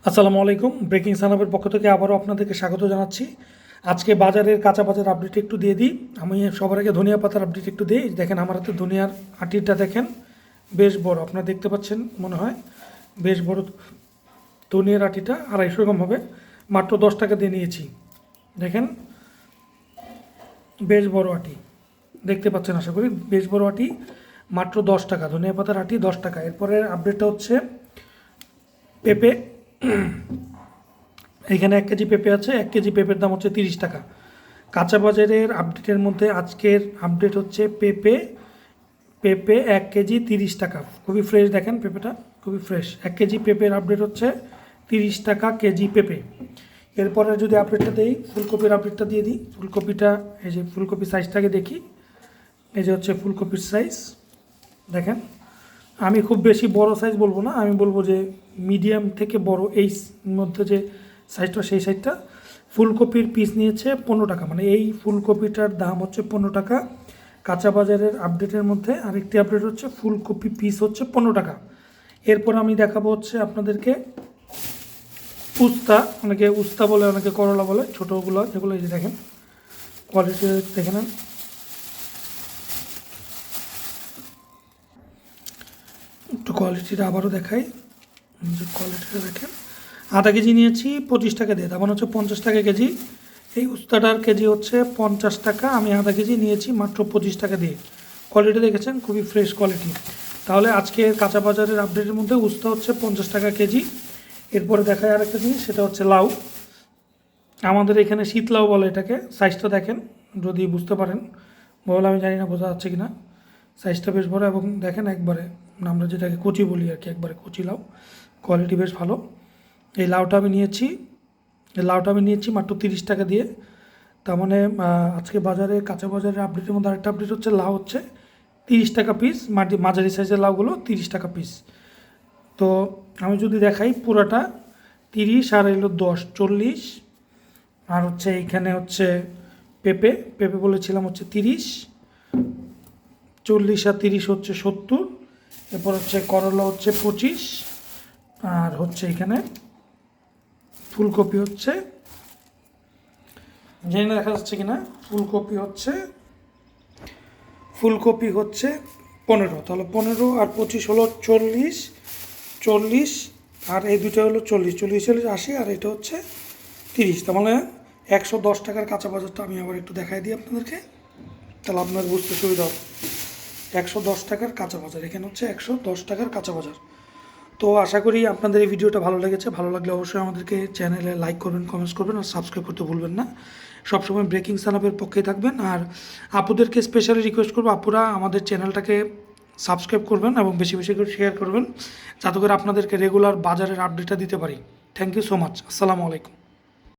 আসসালামু আলাইকুম। ব্রেকিং সানাবের পক্ষ থেকে আবারও আপনাদেরকে স্বাগত জানাচ্ছি। আজকে বাজারের কাঁচা বাজার আপডেট একটু দিয়ে দিই। আমি সবার আগে ধনিয়া পাতার আপডেট একটু দিই। দেখেন আমার হাতে ধনিয়ার আটিটা দেখেন, বেশ বড়, আপনারা দেখতে পাচ্ছেন মনে হয়, বেশ বড় ধনিয়ার আটিটা 250 গ্রাম হবে, মাত্র 10 টাকা দিয়ে নিয়েছি। দেখেন বেশ বড় আটি, দেখতে পাচ্ছেন আশা করি, বেশ বড় আটি, মাত্র 10 টাকা। ধনিয়া পাতার আটি 10 টাকা। এরপরে আপডেটটা হচ্ছে পেঁপে। এখানে 1 কেজি পেঁপে আছে, 1 কেজি পেঁপের দাম হচ্ছে 30 টাকা। কাঁচা বাজারের আপডেটের মধ্যে আজকের আপডেট হচ্ছে পেঁপে পেঁপে 1 কেজি 30 টাকা, খুবই ফ্রেশ। দেখেন পেঁপেটা খুবই ফ্রেশ। 1 কেজি পেঁপের আপডেট হচ্ছে 30 টাকা কেজি পেঁপে। এরপরে যদি আপডেটটা দিই, ফুলকপির আপডেটটা দিয়ে দিই। ফুলকপিটা, এই যে ফুলকপির সাইজটাকে দেখি, এই যে হচ্ছে ফুলকপির সাইজ দেখেন। আমি খুব বেশি বড় সাইজ বলবো না, আমি বলবো যে মিডিয়াম থেকে বড়, এই মধ্যে যে সাইজটা, সেই সাইজটা। ফুলকপির পিস নিয়েছে 15 টাকা, মানে এই ফুলকপিটার দাম হচ্ছে 15 টাকা কাঁচা বাজারের আপডেটের মধ্যে। আরেকটি আপডেট হচ্ছে ফুলকপি পিস হচ্ছে 15 টাকা। এরপর আমি দেখাবো হচ্ছে আপনাদেরকে উস্তা, অনেকে উস্তা বলে, অনেকে করলা বলে, ছোটোগুলো যেগুলো, এই যে দেখেন কোয়ালিটি দেখে নেন। একটু কোয়ালিটিটা আবারও দেখাই, যে কোয়ালিটিটা দেখেন। আধা কেজি নিয়েছি 25 টাকা দিয়ে, তার মানে হচ্ছে 50 টাকা কেজি। এই উস্তাটার কেজি হচ্ছে 50 টাকা, আমি আধা কেজি নিয়েছি মাত্র 25 টাকা দিয়ে। কোয়ালিটি দেখেছেন, খুবই ফ্রেশ কোয়ালিটি। তাহলে আজকে কাঁচা বাজারের আপডেটের মধ্যে উস্তা হচ্ছে 50 টাকা কেজি। এরপরে দেখায় আরেকটা জিনিস, সেটা হচ্ছে লাউ। আমাদের এখানে শীত লাউ বলে এটাকে। সাইজটা দেখেন, যদি বুঝতে পারেন, বলে আমি জানি না বোঝা যাচ্ছে কিনা। সাইজটা বেশ বড়, এবং দেখেন একবারে আমরা যেটাকে কচি বলি আর কি, একবারে কচি লাউ। কোয়ালিটি বেশ ভালো। এই লাউটা আমি নিয়েছি মাত্র 30 টাকা দিয়ে। তার মানে আজকে বাজারে, কাঁচা বাজারের আপডেটের মধ্যে আরেকটা আপডেট হচ্ছে, লাউ হচ্ছে 30 টাকা পিস, মাঝারি সাইজের লাউগুলো 30 টাকা পিস। তো আমি যদি দেখাই পুরাটা 30 আর এলো 10, 40। আর হচ্ছে এইখানে হচ্ছে পেঁপে পেঁপে বলেছিলাম হচ্ছে 30, 40 আর 30 হচ্ছে 70। এরপর হচ্ছে করলা হচ্ছে 25। আর হচ্ছে এখানে ফুলকপি হচ্ছে, জানি না দেখা যাচ্ছে কিনা, ফুলকপি হচ্ছে 15। তাহলে 15 আর 25 হলো 40, 40 আর এই দুটো হলো 40, 40, 40, 80, আর এটা হচ্ছে 30। তার মানে 110 টাকার কাঁচা বাজারটা আমি আবার একটু দেখাই দিই আপনাদেরকে, তাহলে আপনার বুঝতে সুবিধা হবে। 110 টাকার কাঁচা বাজার, এখানে হচ্ছে 110 টাকার কাঁচা বাজার। তো আশা করি আপনাদের এই ভিডিওটা ভালো লেগেছে। ভালো লাগলে অবশ্যই আমাদেরকে চ্যানেলে লাইক করবেন, কমেন্টস করবেন, আর সাবস্ক্রাইব করতে ভুলবেন না। সবসময় ব্রেকিং সানাবের পক্ষেই থাকবেন। আর আপুদেরকে স্পেশালি রিকোয়েস্ট করবো, আপুরা আমাদের চ্যানেলটাকে সাবস্ক্রাইব করবেন এবং বেশি বেশি করে শেয়ার করবেন, যাতে করে আপনাদেরকে রেগুলার বাজারের আপডেটটা দিতে পারি। Thank you so much. আসসালামু আলাইকুম।